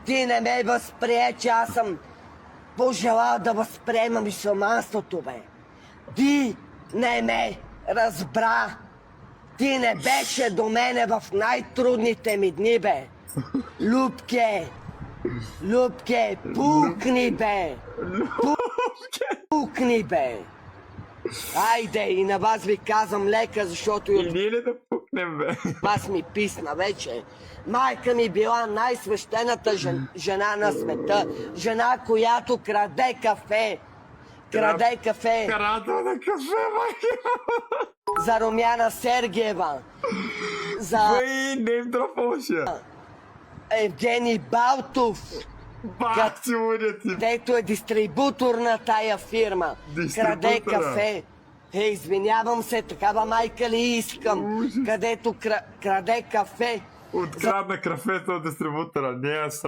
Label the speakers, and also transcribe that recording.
Speaker 1: ти не ме възприе, че аз съм пожелал да възприема мюсюлманството, бе. Ти не ме разбра. Ти не беше до мене в най-трудните ми дни, бе. Любке, пукни, бе. Пукни, бе. Айде, и на вас ви казвам лека, защото
Speaker 2: И ние ли да пукнем, бе?
Speaker 1: вас ми писна вече. Майка ми била най-свещената жена на света. Жена, която краде кафе. Краде кафе
Speaker 2: Крадва на кафе, майка!
Speaker 1: за Румяна Сергиева. За
Speaker 2: Бей, нейм дропваше!
Speaker 1: Евгений Балтов,
Speaker 2: Бах ти лудя ти!
Speaker 1: дето е дистрибутор на тая фирма. Краде кафе. Извинявам се, такава майка ли искам, където краде кафе.
Speaker 2: Открадна кафето от дистрибутора, не е срам.